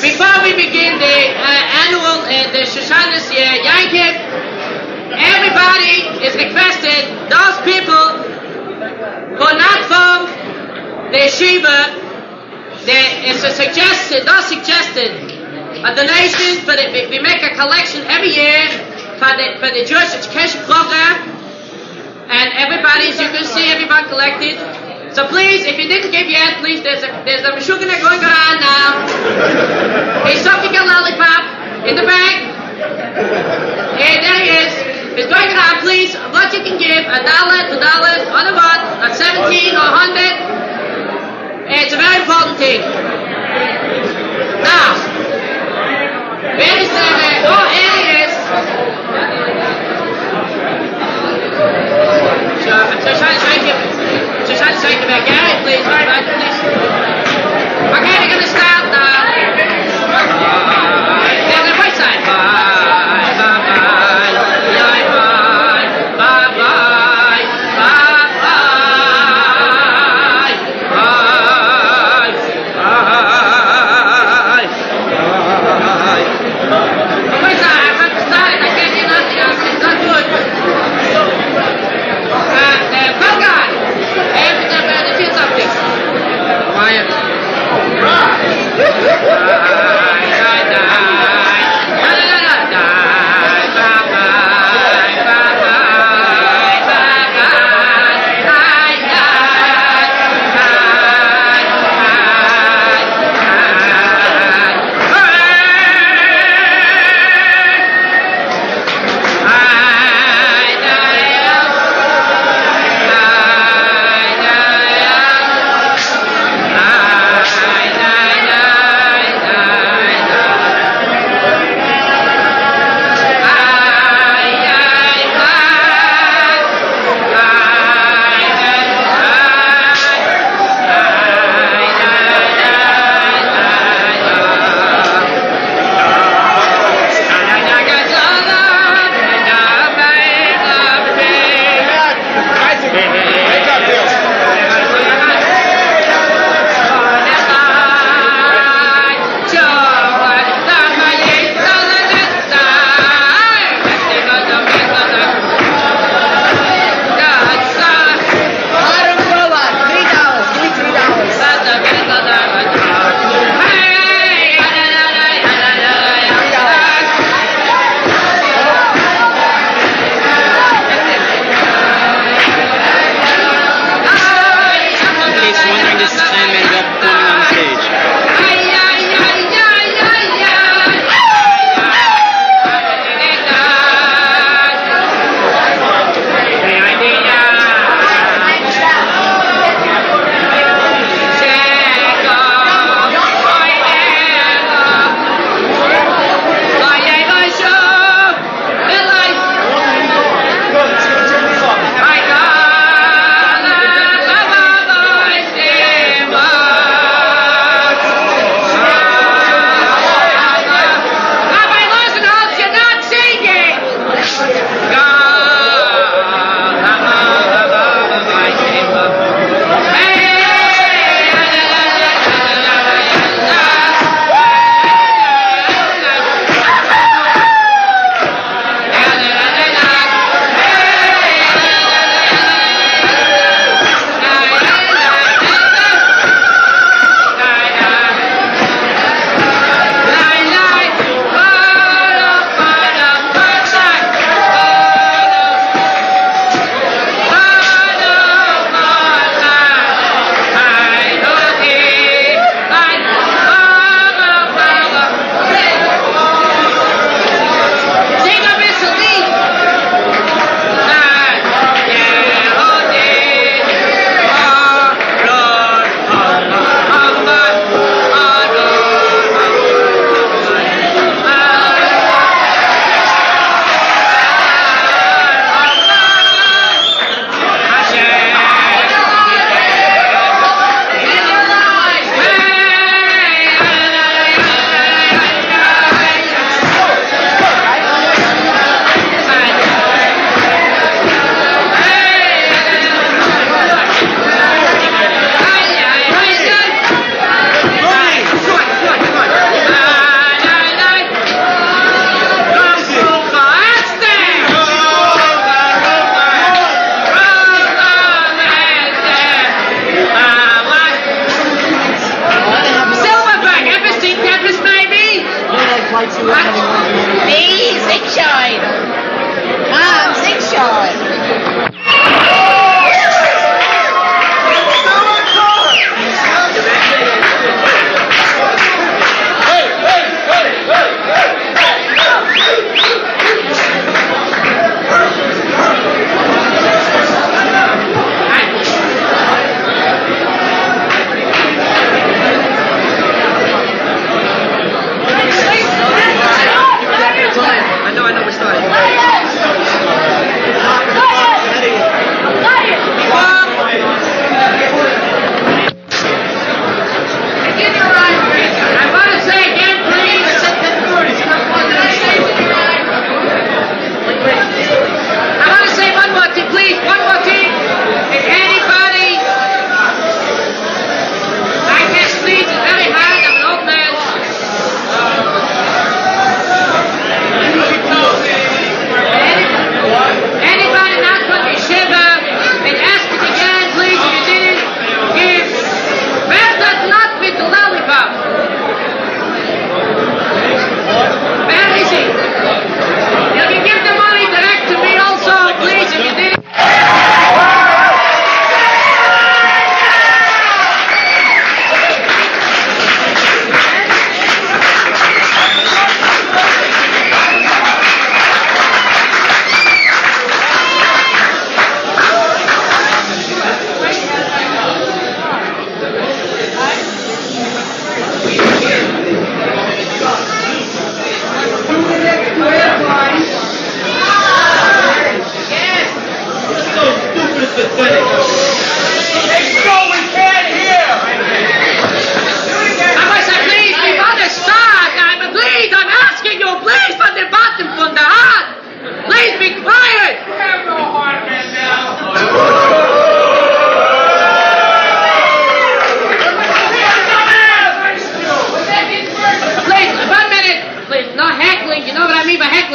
Before we begin the annual, the Shoshanis Yankiv, everybody is requested, those people who are not from the yeshiva, it's suggested a donation for we make a collection every year for the Jewish education program, and everybody, as you can see, everyone collected. So please, if you didn't give yet, please, there's a meshugana going around now. He's sucking a lollipop in the bag. There he is. He's going around, please, what you can give, $1, $2, on a what, at 17 or 100. It's a very important thing. Now, where is the, here he is. Shoshan, Gary, please, right, please. Okay, we're going to start now. On the right side. Bye, bye, bye, bye, bye, bye, bye, bye, bye, bye, bye.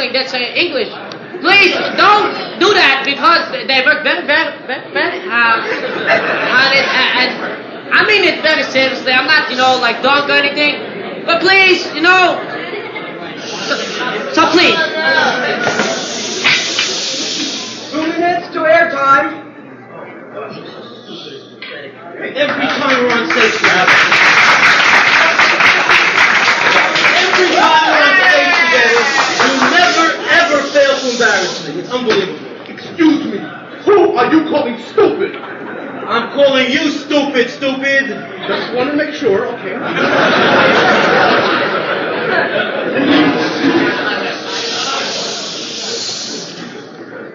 spelling, that's English. Please, don't do that because they work very hard on it. And I mean it very seriously. I'm not, like dog or anything. But please, so please. 2 minutes to airtime. Every time we're on stage together. Every time we're on stage together, you never ever fail to embarrass me. It's unbelievable. Excuse me. Who are you calling stupid? I'm calling you stupid. Just want to make sure, okay.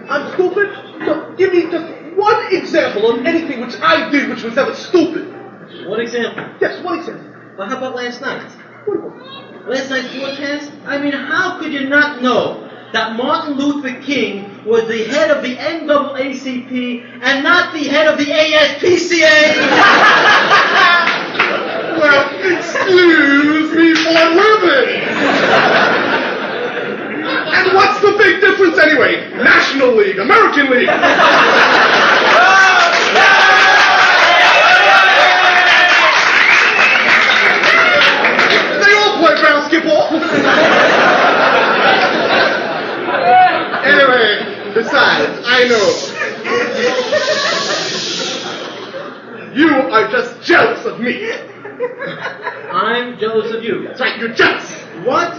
I'm stupid? So give me just one example of anything which I did which was ever stupid. One example. Yes, one example. Well, how about last night? Last night's forecast? I mean, how could you not know that Martin Luther King was the head of the NAACP and not the head of the ASPCA? Well, excuse me for living. And what's the big difference anyway? National League, American League. They all play basketball. Anyway, besides, I know. You are just jealous of me. I'm jealous of you. That's right, you're jealous. What?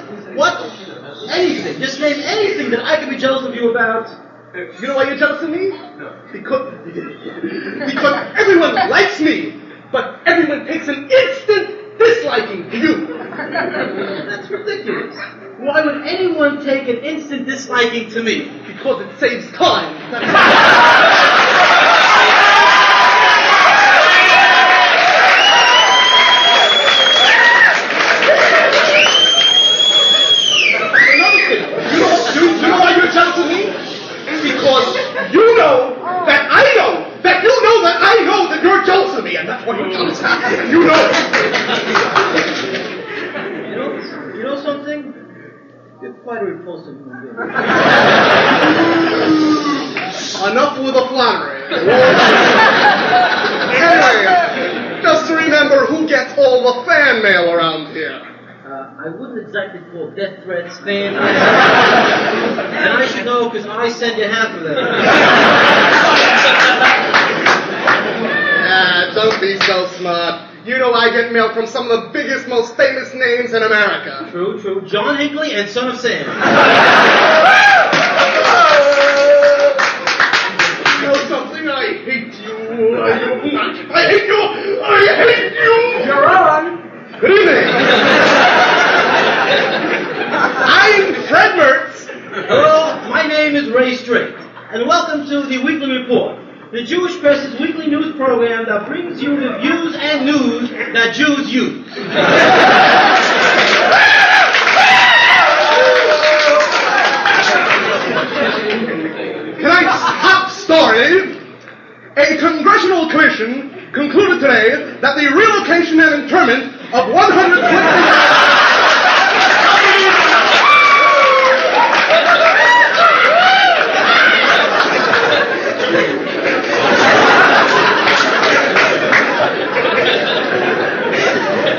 Anything. Just name anything that I could be jealous of you about. You know why you're jealous of me? No. Because everyone likes me, but everyone takes an instant disliking to you. That's ridiculous. Why would anyone take an instant disliking to me? Because it saves time. Because you know that I know that you know that I know that you're jealous of me, and that's why you're jealous. You know. You know something? You're quite a repulsive human being. Enough with the flattery. Anyway, just remember who gets all the fan mail around here. I wouldn't exactly call death threats fan mail. And I should know because I send you half of them. Don't be so smart. You know I get mail from some of the biggest, most famous names in America. True. John Hinckley and Son of Sam. You know something? I hate you. I hate you. I hate you. You're on. Good evening. I'm Fred Mertz. Hello, my name is Ray Strait, and welcome to the Weekly Report, the Jewish Press's weekly news program that brings you the views and news that Jews use. Tonight's top story: a congressional commission concluded today that the relocation and internment of 120...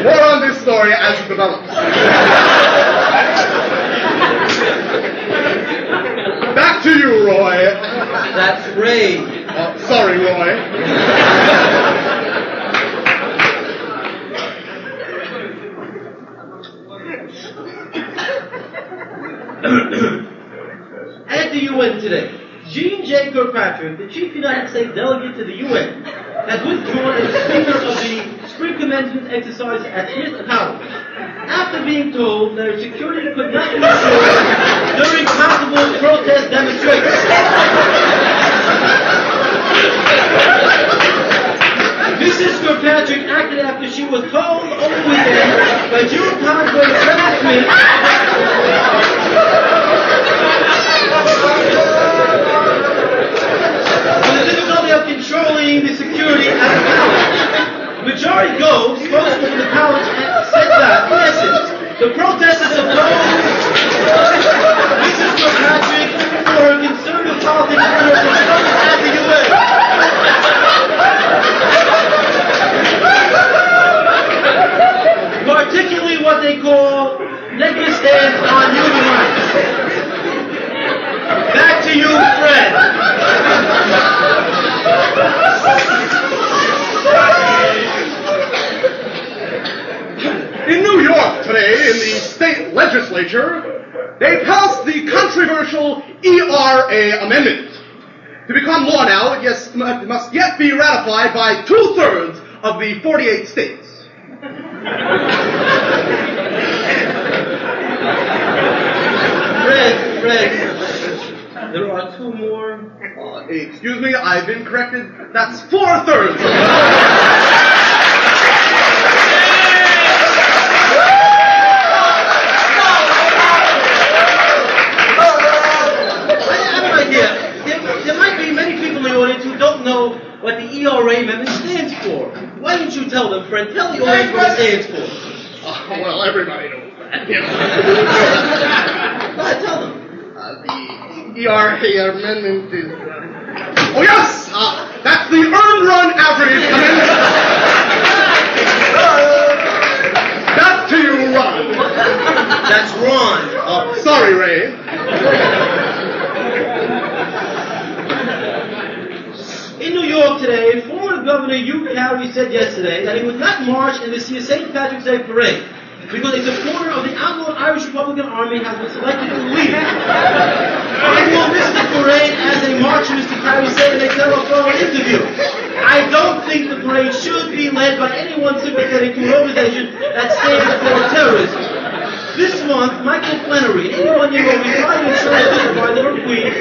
More on this story as it develops. Back to you, Roy. That's Ray. Sorry, Roy. At the UN today, Jean J. Kirkpatrick, the chief United States delegate to the UN, has withdrawn as speaker of the spring commencement exercise at Smith College, after being told that security could not be ensured during possible protest demonstrations. Mrs. Kirkpatrick acted after she was told over the weekend by Jewish commentator President Smith on the difficulty of controlling the security at the college. Majority Go, spokesman for the college, said that, in essence, the protesters opposed Mrs. Negative stance on human rights. Back to you, Fred. In New York today, in the state legislature, they passed the controversial ERA amendment. To become law now, it must yet be ratified by 2/3 of the 48 states. Fred, there are 2 more. Excuse me, I've been corrected. That's 4/3. There might be many people in the audience who don't know what the ERA amendment stands for. Why don't you tell them, Fred? Tell the audience what it stands for. Well, everybody knows that. Tell them. The ERA amendment is... oh, yes! That's the earned run average amendment. Back to you, Ron. That's Ron. Sorry, Ray. In New York today, former Governor Hugh Carey said yesterday that he would not march in the St. Patrick's Day parade because a supporter of the outlawed Irish Republican Army has been selected to lead. I will miss the parade as a marcher, Mr. Carey said in a telephone interview. I don't think the parade should be led by anyone sympathetic to an organization that stands for terrorism. This month, Michael Flannery, an 81-year-old retired insurance officer by Little Queen,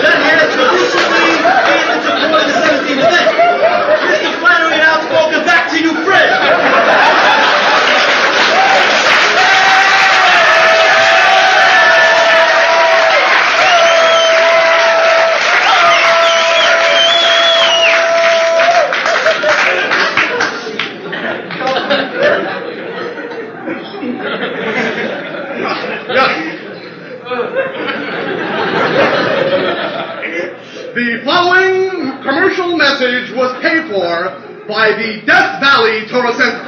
that had traditionally been in support of the 17th event. Mr. Flannery outspoken. Back to you, Fred. The following commercial message was paid for by the Death Valley Torah Center.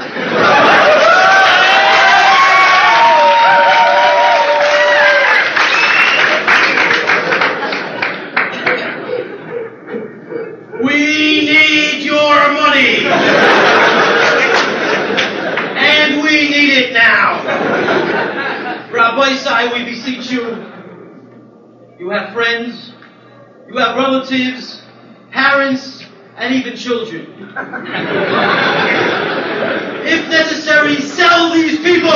We need your money. And we need it now. Rabbi, we beseech you. You have friends. You have relatives, parents, and even children. If necessary, sell these people!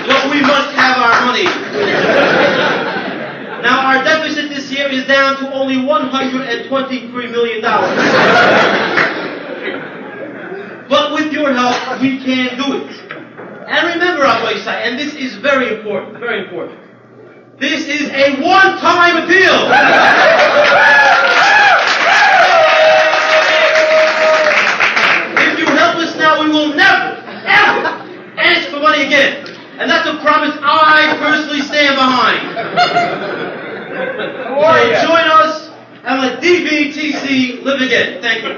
But we must have our money. Now, our deficit this year is down to only $123 million. But with your help, we can do it. And remember, Rabbi, and this is very important, this is a one-time appeal. If you help us now, we will never, ever ask for money again. And that's a promise I personally stand behind. So join us and let DVTC live again. Thank you.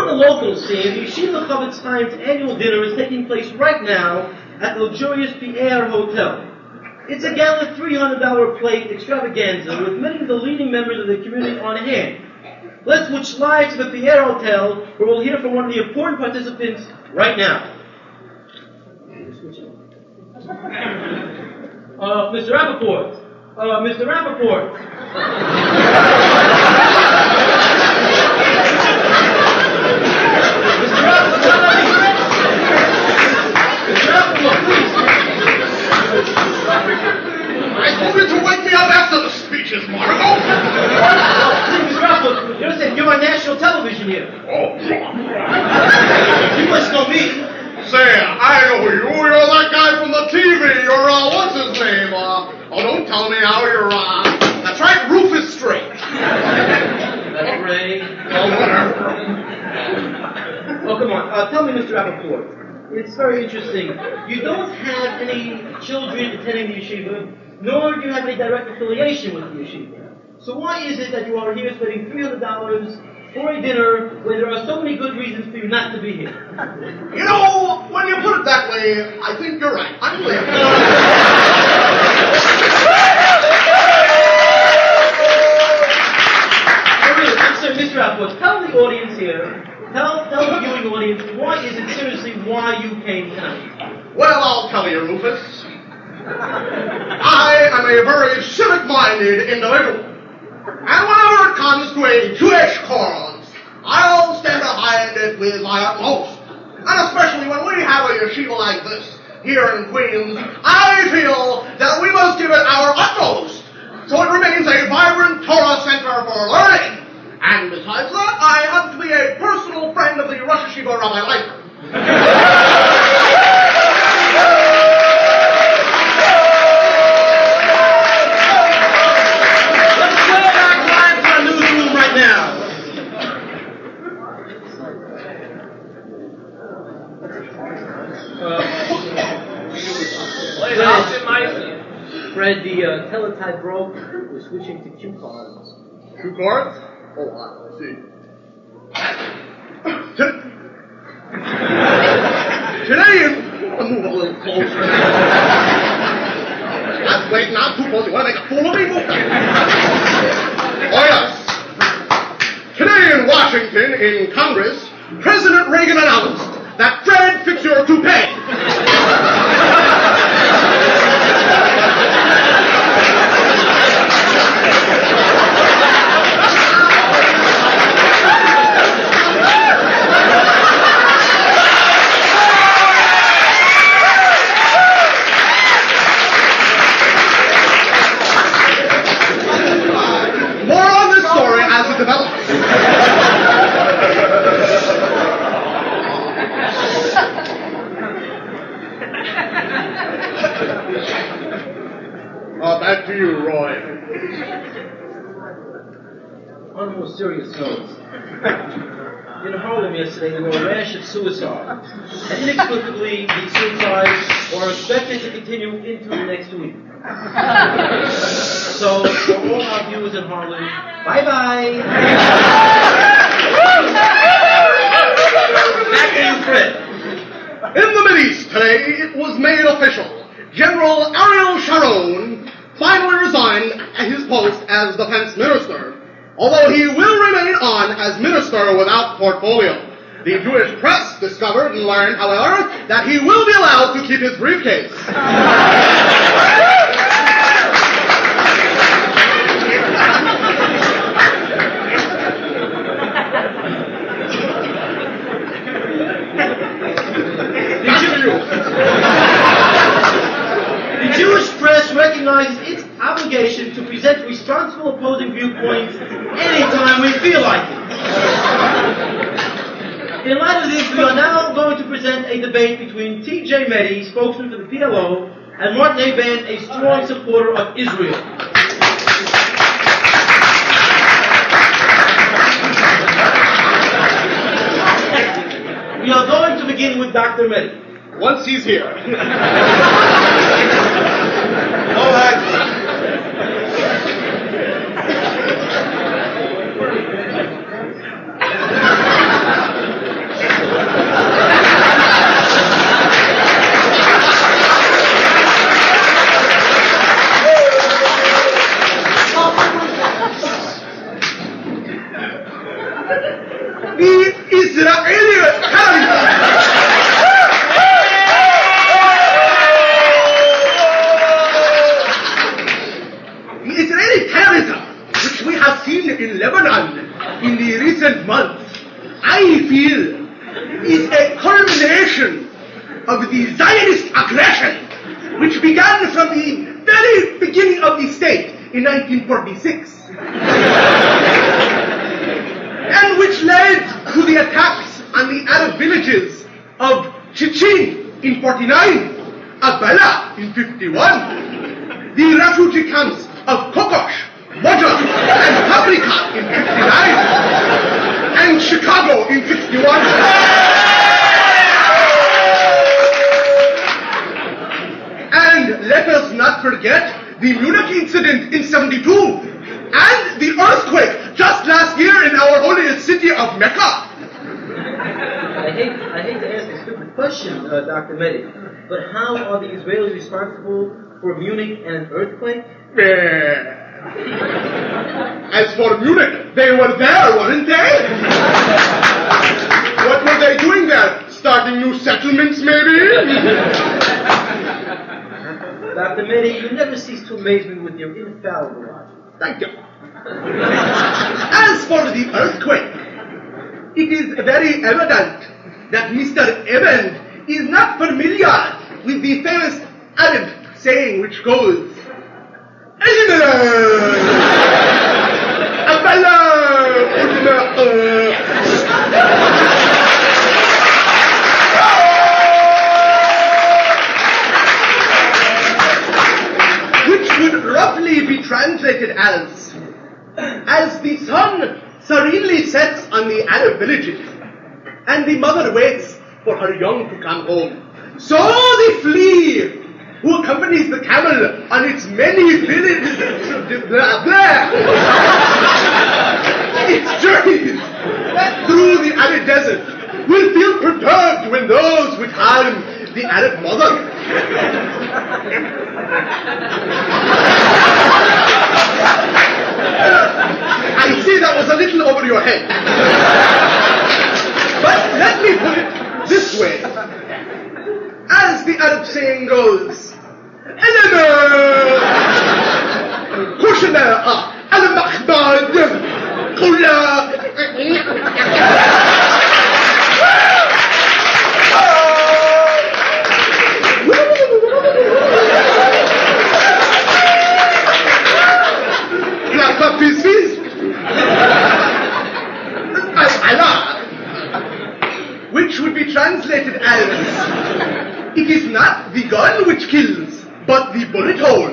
Local scene, the Yeshiva Chavetz Chaim's annual dinner is taking place right now at the luxurious Pierre Hotel. It's a gala $300 plate extravaganza with many of the leading members of the community on hand. Let's switch live to the Pierre Hotel, where we'll hear from one of the important participants right now. Mr. Rappaport. Mr. Rappaport. I told you to wake me up after the speeches, Margot. Mr. Rappaport, national television here. Oh, You must know me. say, I know you. You're that guy from the TV. You're, what's his name? Don't tell me how you're, that's right, Rufus Straight. That's Ray. Oh, whatever. Oh, come on. Tell me, Mr. Rappaport. It's very interesting. You don't have any children attending the yeshiva, nor do you have any direct affiliation with the yeshiva. So why is it that you are here spending $300 for a dinner when there are so many good reasons for you not to be here? You know, when you put it that way, I think you're right. I'm glad. Mr. Rappaport, tell the audience here, tell the viewing audience, why is it seriously why you came tonight? Well, I'll tell you, Rufus. I am a very civic-minded individual. And whenever it comes to a Jewish cause, I'll stand behind it with my utmost. And especially when we have a yeshiva like this here in Queens, I feel that we must give it our utmost so it remains a vibrant Torah center for learning. And besides that, I happen to be a personal friend of the Rosh Yeshiva Rabbi Leifer. Let's go back live to our newsroom right now. Fred, the teletype broke. We're switching to cue cards. Two cards? Oh, I see. Today, move a little closer. That's wait, not too close. You want to make a fool of me? Move. Oh, yes. Today in Washington, in Congress, President Reagan announced that Fred, fix your toupee. Back to you, Roy. On a more serious note, in Harlem yesterday there were a rash of suicides. And inexplicably, these suicides are expected to continue into the next week. So, for all our viewers in Harlem, bye-bye. Back to you, Fred. In the Mideast today, it was made official. General Ariel Sharon finally resigned his post as defense minister, although he will remain on as minister without portfolio. The Jewish press discovered and learned, however, that he will be allowed to keep his briefcase. The Jewish press recognizes its obligation to present responsible opposing viewpoints anytime we feel like it. In light of this, we are now going to present a debate between T.J. Mehdi, spokesman for the PLO, and Martin Aband, a strong supporter of Israel. We are going to begin with Dr. Mehdi. Once he's here. All right. The Israeli terrorism, which we have seen in Lebanon in the recent months, I feel is a culmination of the Zionist aggression, which began from the very beginning of the state in 1946, and which on the Arab villages of Chichin in 49, Abala in 51, the refugee camps of Kokosh, Moja, and Paprika in 59, and Chicago in 61. And let us not forget the Munich incident in 72 and the earthquake just last year in our holiest city of Mecca. I hate to ask a stupid question, Dr. Mehdi, but how are the Israelis responsible for Munich and an earthquake? As for Munich, they were there, weren't they? What were they doing there? Starting new settlements, maybe? Dr. Mehdi, you never cease to amaze me with your infallible logic. Thank you. As for the earthquake, it is very evident that Mr. Eben is not familiar with the famous Arab saying which goes, which would roughly be translated as the sun serenely sets on the Arab villages, and the mother waits for her young to come home, so the flea who accompanies the camel on its many villages, its journeys through the arid desert, will feel perturbed when those which harm the Arab mother. I see that was a little over your head. But let me put it this way. As the Arab saying goes, which would be translated as, it is not the gun which kills, but the bullet hole.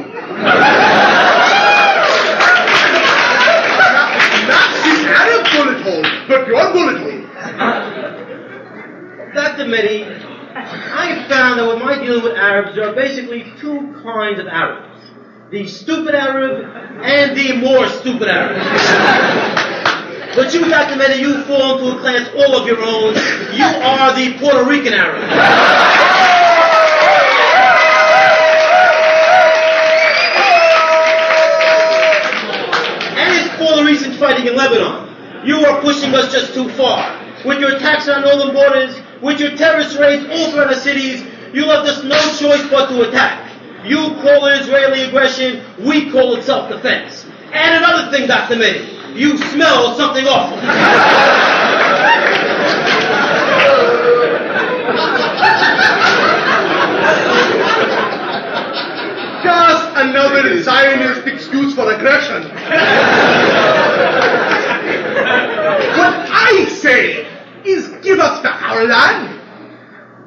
Not the Arab bullet hole, but your bullet hole. Dr. Mehdi, I found that when I'm dealing with Arabs, there are basically two kinds of Arabs. The stupid Arab and the more stupid Arab. But you, Dr. Mehdi, you fall into a class all of your own. You are the Puerto Rican Arab. And it's for the reasons fighting in Lebanon. You are pushing us just too far. With your attacks on northern borders, with your terrorist raids all throughout the cities, you left us no choice but to attack. You call it Israeli aggression, we call it self-defense. And another thing, Dr. Mehdi, you smell something awful. Just another Zionist excuse for aggression. What I say is give us back our land.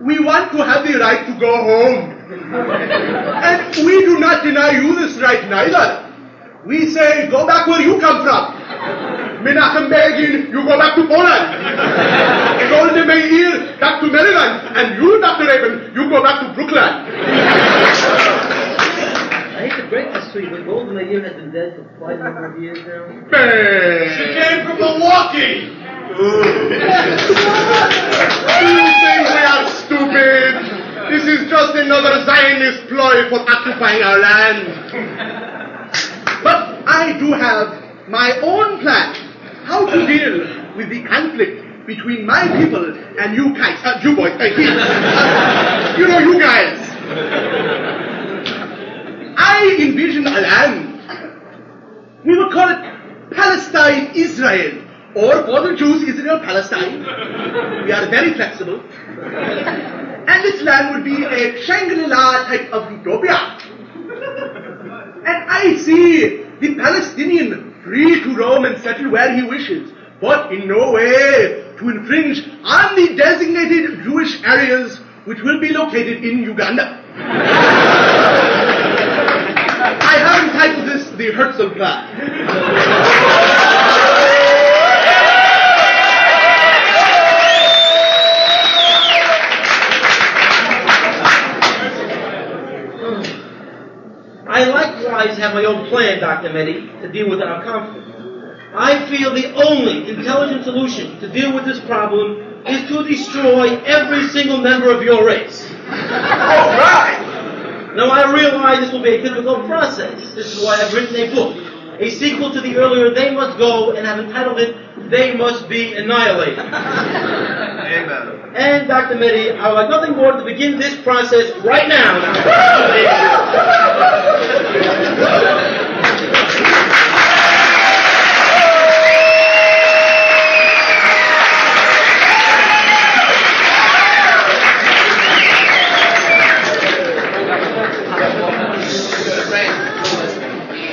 We want to have the right to go home. And we do not deny you this right neither. We say, go back where you come from. Menachem Begin, you go back to Poland. Golda Meir, back to Maryland. And you, Dr. Eben, you go back to Brooklyn. I hate to break this to you, but Golda Meir has been dead for quite a number of years now. She came from Milwaukee. You think we are stupid? This is just another Zionist ploy for occupying our land. But I do have my own plan how to deal with the conflict between my people and you guys, you boys, you know, you guys. I envision a land. We would call it Palestine, Israel. Or for the Jews, Israel, Palestine. We are very flexible. And this land would be a Shangri-La type of utopia. And I see the Palestinian free to roam and settle where he wishes, but in no way to infringe on the designated Jewish areas which will be located in Uganda. I have entitled this the Herzl Plan. I likewise have my own plan, Dr. Mehdi, to deal with our conflict. I feel the only intelligent solution to deal with this problem is to destroy every single member of your race. All right! Now, I realize this will be a difficult process. This is why I've written a book, a sequel to the earlier They Must Go, and have entitled it They Must Be Annihilated. Amen. And, Dr. Mehdi, I would like nothing more to begin this process right now.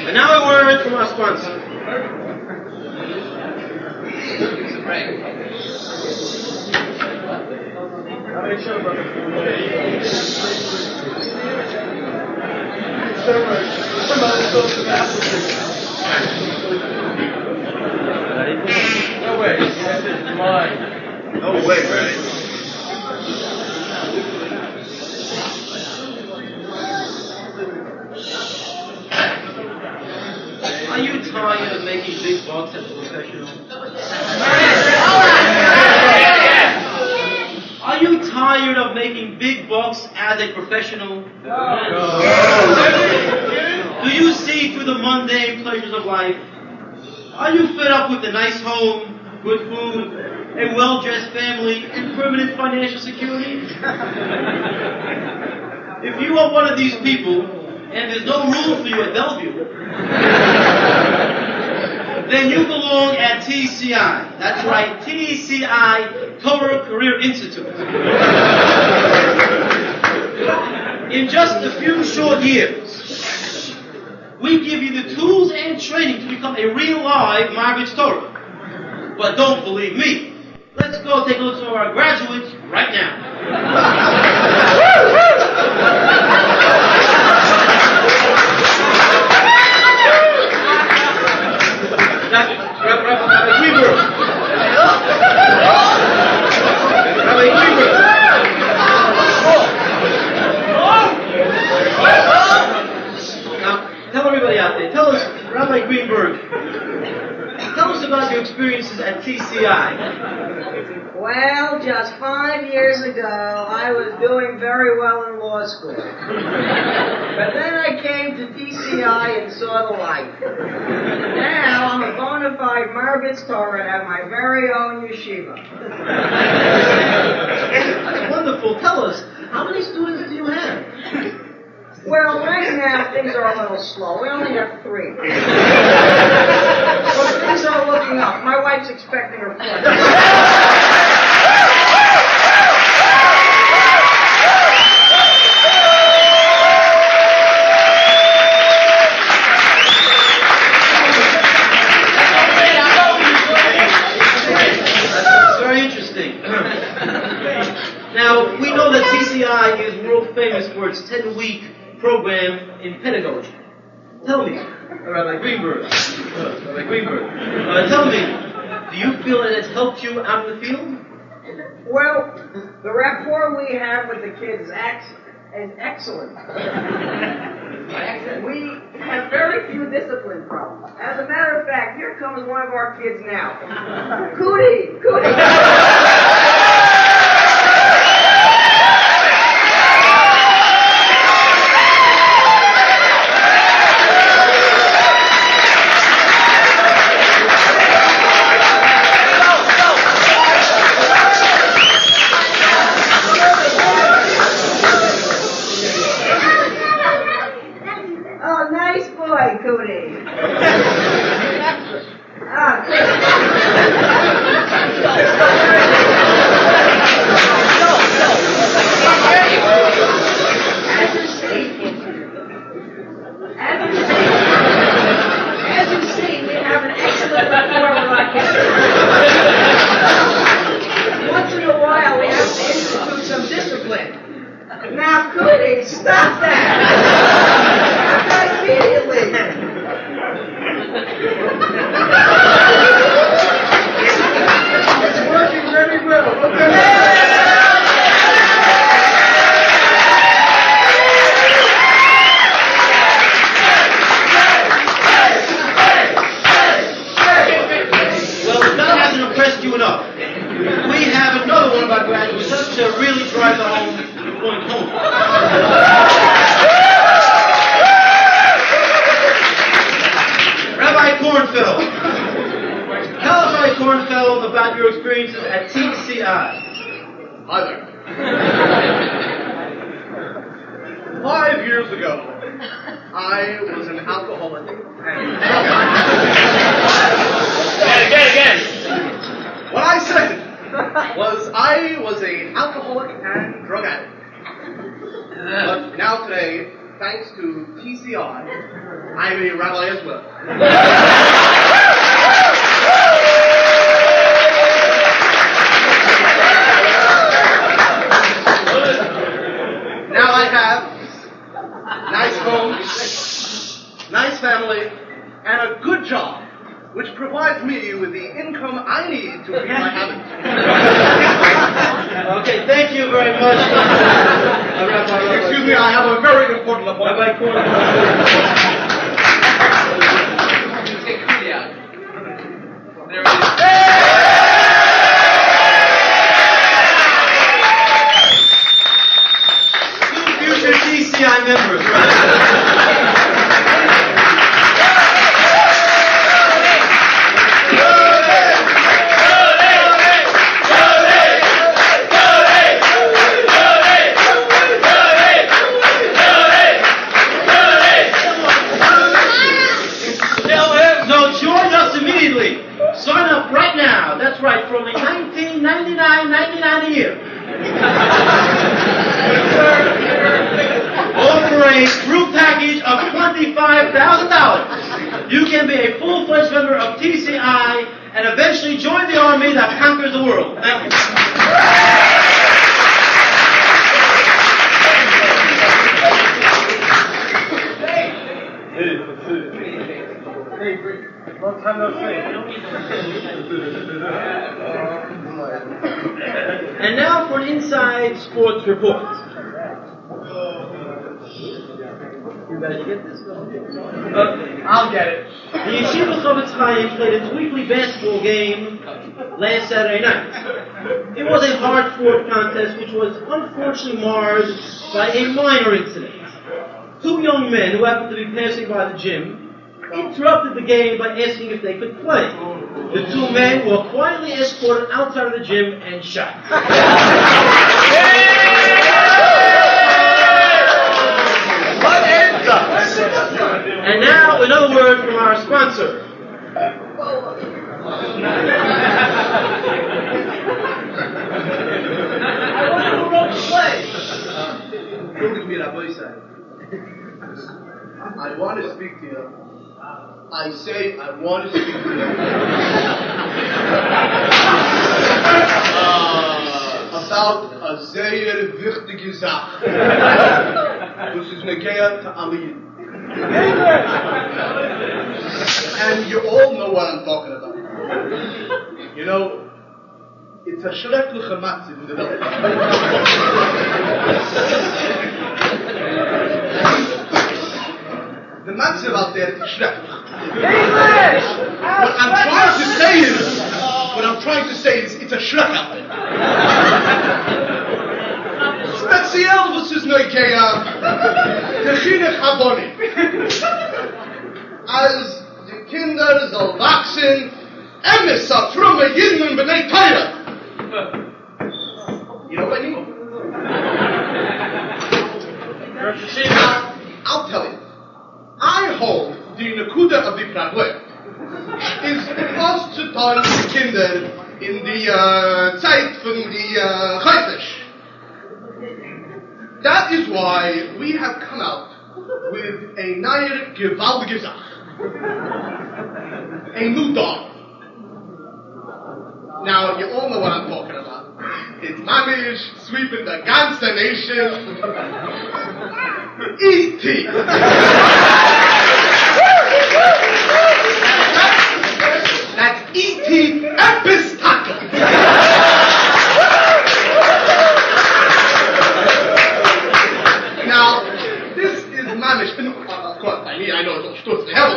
And now a word from our sponsor. No way. No way, right? Are you tired of making big bucks as a professional? Are you tired of making big bucks as a professional? Do you see through the mundane pleasures of life? Are you fed up with a nice home, good food, a well-dressed family, and permanent financial security? If you are one of these people, and there's no room for you at Bellevue, then you belong at TCI. That's right, TCI, Torah Career Institute. In just a few short years, we give you the tools and training to become a real live Margaret's Torah. But don't believe me. Let's go take a look at our graduates right now. Now, tell everybody out there, tell us, Rabbi Greenberg, tell us about your experiences at TCI. Well, just 5 years ago, I was doing very well in law school. But then I came to TCI and saw the light. Now I'm a bona fide Margaret's Torah and have my very own yeshiva. That's wonderful. Tell us, how many students do you have? Well, right now things are a little slow. We only have 3. But things are looking up. My wife's expecting her flight. Now, we know that TCI is world famous for its 10-week program in pedagogy. Tell me, Rabbi Greenberg, tell me, do you feel that it's helped you out in the field? Well, the rapport we have with the kids is excellent. We have very few discipline problems. As a matter of fact, here comes one of our kids now. Cootie! Cootie. enough. We have another one of our graduates to really drive the point home. Rabbi Kornfeld. Tell us, Rabbi Kornfeld, about your experiences at TCI. Hi there. 5 years ago, I was an alcoholic and drug addict. Again. What I said was I was an alcoholic and drug addict. But now today, thanks to TCI, I'm a rabbi as well. Now I have nice home, nice family, and a good job, which provides me with the income I need to feed my habits. Okay, thank you very much. Excuse me, I have a very important appointment. Rabbi Kornfeld. Get Cooley out. There it is. Two future TCI members. So join us immediately. Sign up right now. That's right, for only $19.99 a year. Or for a group package of $25,000, you can be a full-fledged member of TCI and eventually join the army that conquers the world. Thank you. Long time no see. And now for an inside sports report. You guys get this? I'll get it. The Yeshiva Chaim played its weekly basketball game last Saturday night. It was a hard-fought contest which was unfortunately marred by a minor incident. Two young men who happened to be passing by the gym interrupted the game by asking if they could play. The two men were quietly escorted outside of the gym and shot. And now another word from our sponsor. I want to speak to you. I say I want to speak to you. About a sehr wichtige Sache. Which is Negeya to Aliyin. And you all know what I'm talking about. You know, it's a schreckliche Matze in der Welt. The Matze out there is schrecklich. What I'm trying to say is it's a schreck out there. Speziell was es Negeya, der Chinuch Haboni. Als die Kinder soll wachsen, Emissa, frumme Jiden und Bnei Torah. You know what I mean? I'll tell you. I hold the Nakuda of the Problem is auszutan die Kinder in die Zeit von die Chayfish. That is why we have come out with a neue gewaltige Sache. A new dog. Now, you all know what I'm talking about. It's mamish, sweeping the ganze nation. E.T. That's E.T. Epistakel. Now, this is mamish. Of course, by me, I know it's all the hell.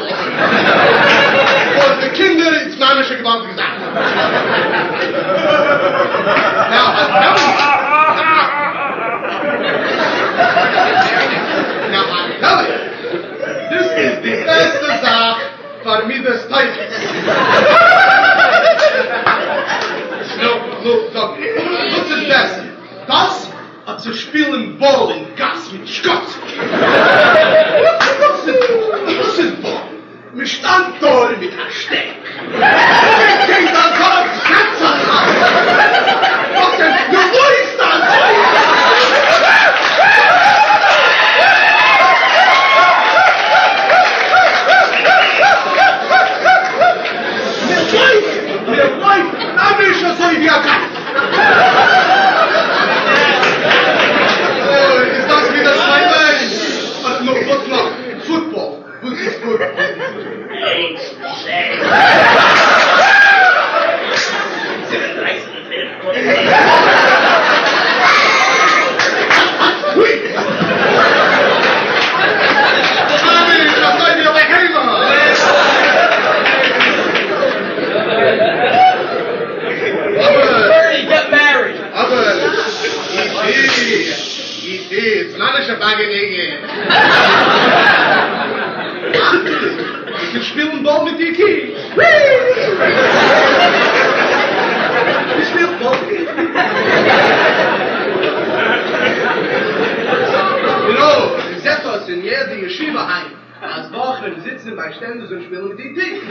For the kinder, it's mamish gewaltige Sache. sagen, was ist besser? Das hat zu spielen Ball in Gas mit Scott. Was ist Ball? Mit Standtor mit einem Steck. Ich denke, das war ein Schatzer. Was denn? Du weißt das! Mir weiß, na ich so wie er kann. Ist das wieder zwei Beine? No, what's noch? Football. What is football? Wir spielen Ball mit dir, Kind. Wir spielen Ball mit dir. You know, wir setzen uns in jeder Yeshiva heim. Als Wochen sitzen bei Ständen und spielen mit dir, Kind.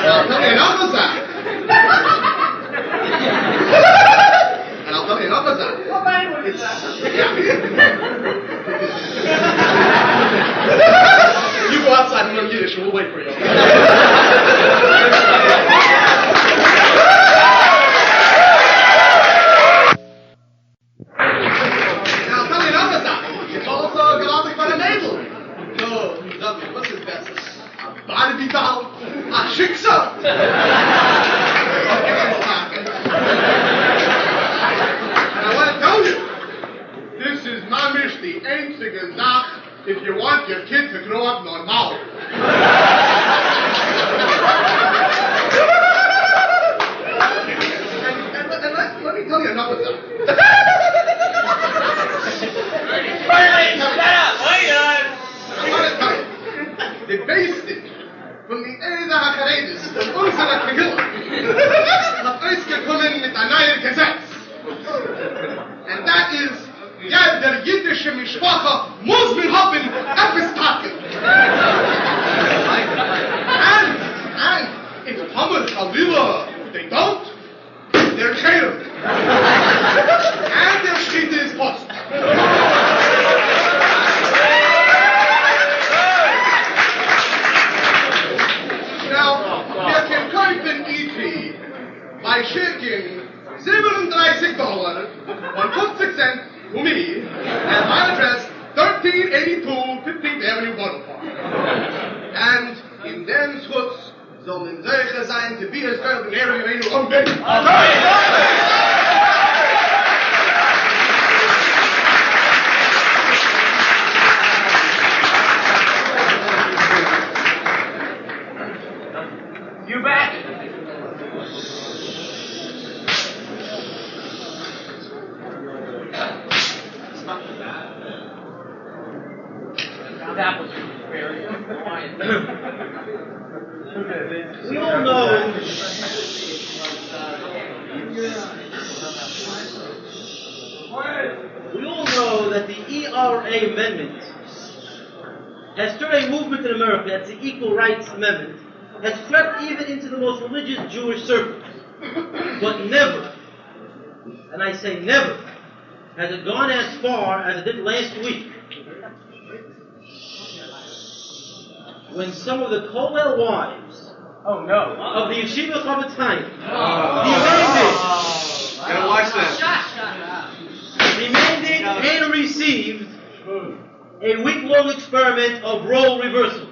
I'll tell you another side. And I'll tell you another side. What language is that? You go outside and learn Yiddish, and we'll wait for you. And I'll tell you another side. It's also galactic by the navel. No, what's his best? Body be down. Schicksal. And I want to tell you, this is mamish the einzige Sach if you want your kid to grow up normal. and let me tell you another thing. I want to tell you, the basic von die Ede hareidi von unserer Kehilla hat ausgekommen mit einem neuen Gesetz. And that is, ja, der jiddische Mishpacha muss mir haben etwas taken. And if Hamad Chalila, they don't, they're jailed. And their street is post. Now, wir can kaufen EP by shaking $37 and 50 cents to me at my address 1382 15th Avenue, Bottle Park. And in dem Schutz soll man sicher sein to be as girl in area in your own bed. You back? That was very quiet. We all know. We all know that the ERA amendment has started a movement in America. That's the Equal Rights Amendment. Has crept even into the most religious Jewish circles. But never, and I say never, has it gone as far as it did last week, when some of the Kollel wives Oh no. of the Yeshiva Chaim Gotta watch this. demanded and received a week-long experiment of role reversal.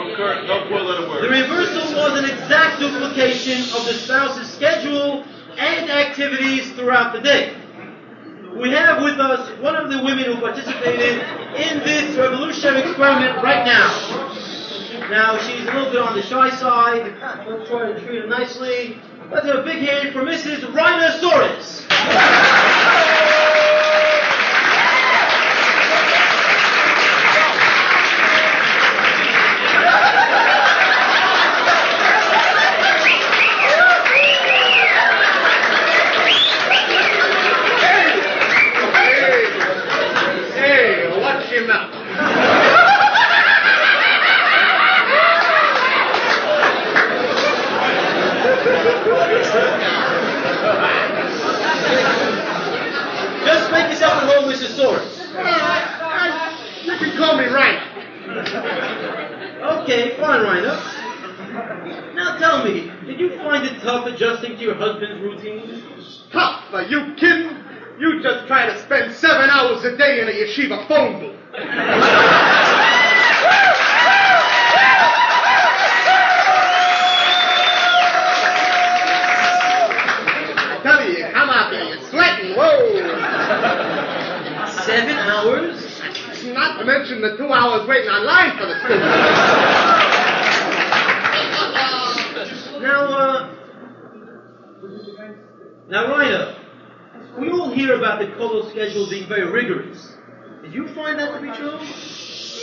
The reversal was an exact duplication of the spouse's schedule and activities throughout the day. We have with us one of the women who participated in this revolutionary experiment right now. Now, she's a little bit on the shy side. Let's try to treat her nicely. Let's have a big hand for Mrs. Rhinosaurus. Hey, watch him now. Just make yourself at home, Mrs. Soros. You can call me Rhino. Okay, fine, Rhino. Now tell me, did you find it tough adjusting to your husband's routine? Tough? Are you kidding? You just try to spend 7 hours a day in a yeshiva phone booth. I tell you, come out here, you're sweating, whoa. 7 hours? Not to mention the 2 hours waiting online for the students. Now, Rhino, we all hear about the Kolo schedule being very rigorous. Did you find that to be true?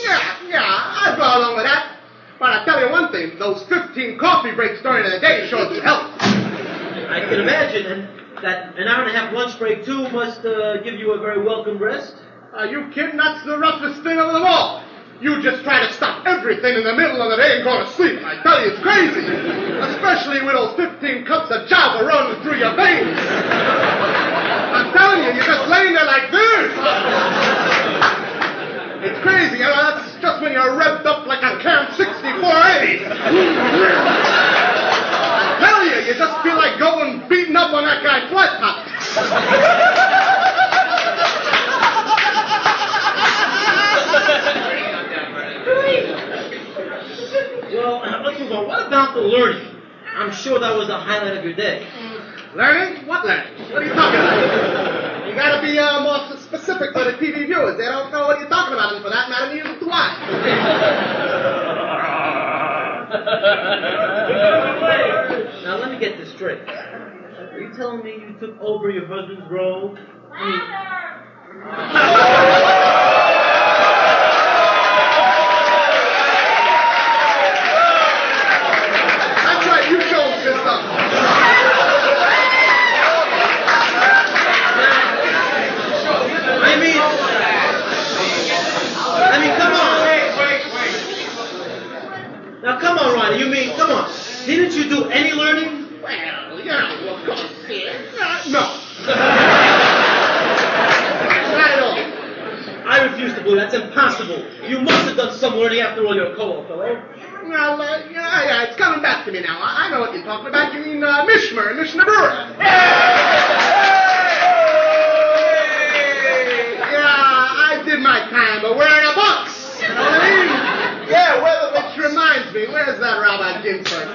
Yeah, I'd go along with that. But I tell you one thing, those 15 coffee breaks during the day sure do help. I can imagine, and that an hour and a half lunch break, too, must give you a very welcome rest. Are you kidding? That's the roughest thing of them all. You just try to stop everything in the middle of the day and go to sleep. I tell you, it's crazy. Especially with those 15 cups of Java running through your veins. I'm telling you, you're just laying there like this. It's crazy. You know, that's just when you're revved up like a Cam 6480. I tell you, you just feel like going beating up on that guy flat top. Well, let's move on. What about the learning? I'm sure that was the highlight of your day. Learning? What learning? What are you talking about? You gotta be more specific for the TV viewers. They don't know what you're talking about, and for that matter, neither do I. Now, let me get this straight. Are you telling me you took over your husband's role? That's right, you chose this stuff. I mean, come on. Now, come on, Ronnie. Come on. Didn't you do any learning? Well, you know, of course, no. Not at all. I refuse to believe that's impossible. You must have done some learning after all your co-op, fellow. Well, yeah, it's coming back to me now. I know what you're talking about. You mean Mishmer and Mishnah Berurah. Yeah, I did my time, but we're in a box. You know what I mean? Yeah, which reminds me, where's that Rabbi Ginsburg?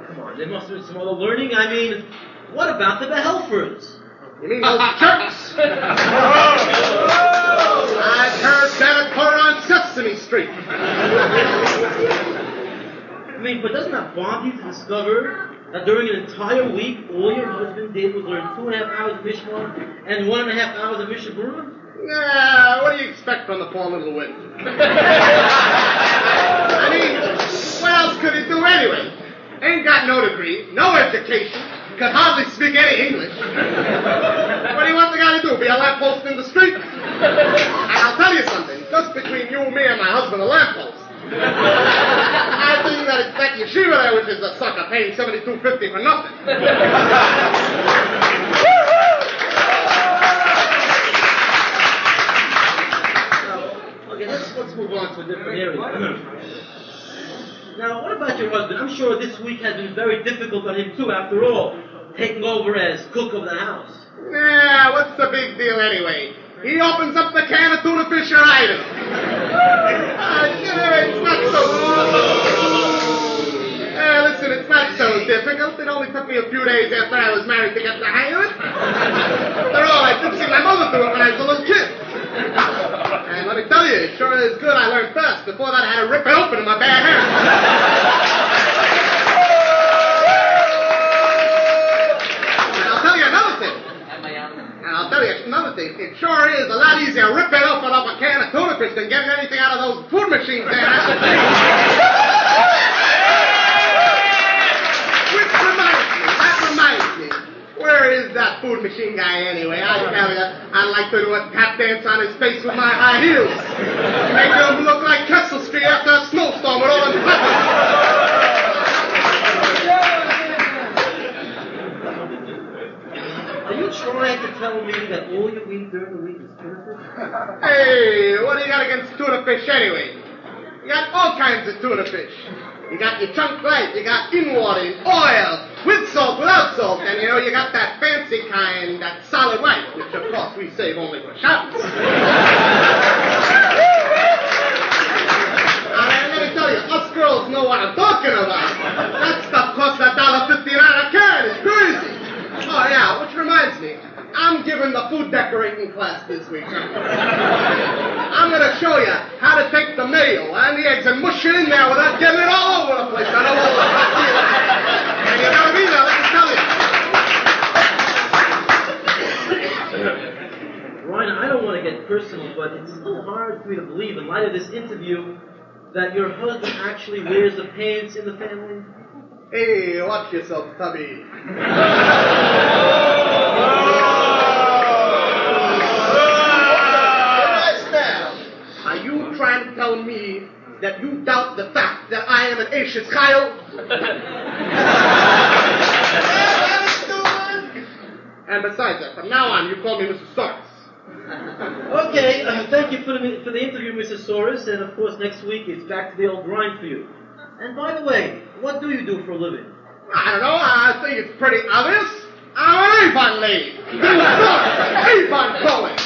Come on, there must have been some other learning. I mean, what about the Behelfers? You mean those jerks? I've heard better Torah on Sesame Street. I mean, but doesn't that bother you to discover that during an entire week, all your husband did was learn 2.5 hours of Mishmar and 1.5 hours of Mishnah Berurah? Yeah, what do you expect from the poor little wit? I mean, what else could he do anyway? Ain't got no degree, no education, could hardly speak any English. What do you want the guy to do, be a lamppost in the street? And I'll tell you something, just between you and me and my husband, a lamppost. I think you gotta expect yeshiva there, which is a sucker, paying $72.50 for nothing. Okay, let's move on to a different area. Now, what about your husband? I'm sure this week has been very difficult on him too, after all, taking over as cook of the house. Yeah, what's the big deal anyway? He opens up the can of tuna fish hareidi. It's not so... listen, it's not so difficult. It only took me a few days after I was married to get the hang of it. After all, I did see my mother do it when I was a little kid. And let let me tell you, it sure is good I learned fast. Before that, I had to rip it open in my bare hands. And I'll tell you another thing. It sure is a lot easier ripping open up a can of tuna fish than getting anything out of those food machines there. That reminds me. Where is that food machine guy anyway? I tell you, I'd like to do a tap dance on his face with my high heels. Make him look like Kessel Street after a snowstorm with all them peppers. Are you trying to tell me that all you eat during the week is tuna fish? Hey, what do you got against tuna fish anyway? You got all kinds of tuna fish. You got your chunk light, you got in water, in oil, with salt, without salt, and you got that fancy kind, that solid white, which of course we save only for Shabbos. Let me tell you, us girls know what I'm talking about. That stuff costs $1.59 a can. It's crazy. Oh yeah, which reminds me, I'm giving the food decorating class this week. I'm going to show you how to take the mayo and the eggs and mush it in there without getting it all over the place. I don't know what to do. And you're going to be there, let me tell you. Ryan, I don't want to get personal, but it's so hard for me to believe, in light of this interview, that your husband actually wears the pants in the family. Hey, watch yourself, Tubby. Are you trying to tell me that you doubt the fact that I am an Ashes Chaim? And besides that, from now on, you call me Mrs. Soros. Okay, thank you for the interview, Mrs. Soros, and of course next week it's back to the old grind for you. And by the way, what do you do for a living? I don't know, I think it's pretty obvious. I'm an Avon lady. Avon Cohen.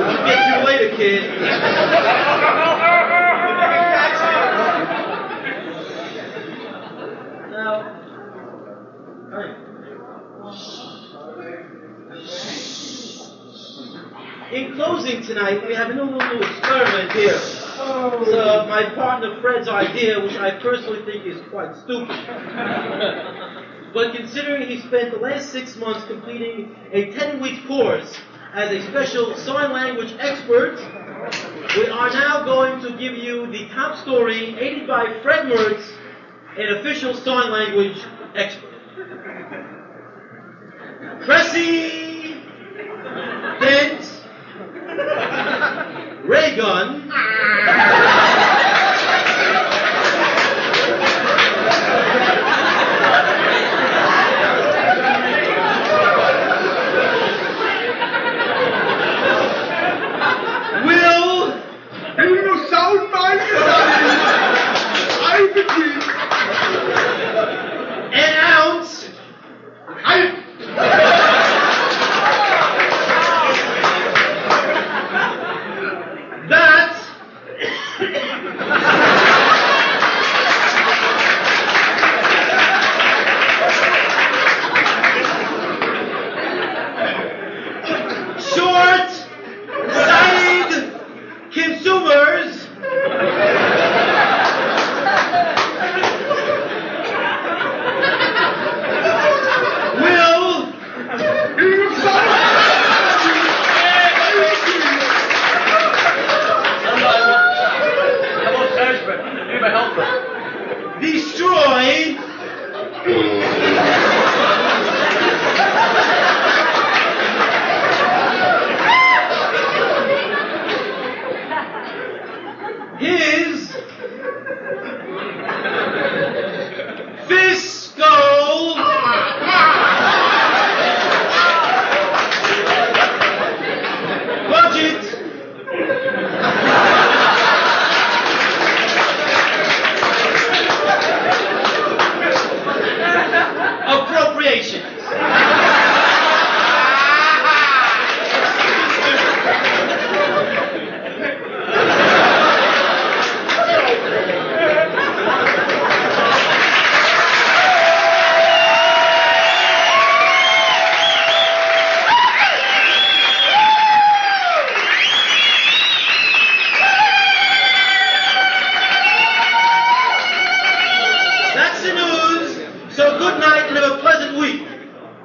I'll get you later, kid. Now, in closing tonight, we have a little experiment here. It's my partner Fred's idea, which I personally think is quite stupid. But considering he spent the last 6 months completing a 10-week course as a special sign language expert, we are now going to give you the top story, aided by Fred Mertz, an official sign language expert. President Reagan that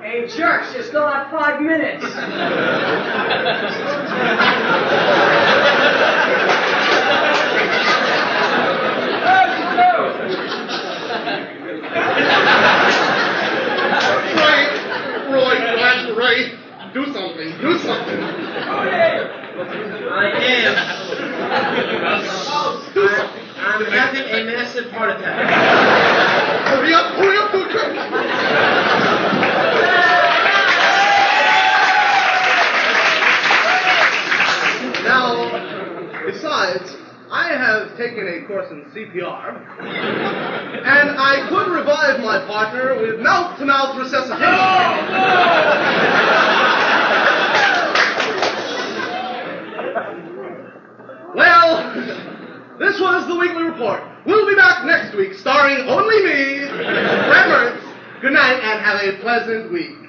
Hey, jerks, you still have 5 minutes. Right. Do something. I am. I'm having a massive heart attack. Hurry up, do it quick. Now, besides, I have taken a course in CPR, and I could revive my partner with mouth-to-mouth resuscitation. Well, this was the Weekly Report. We'll be back next week, starring only me, Fred Mertz. Good night, and have a pleasant week.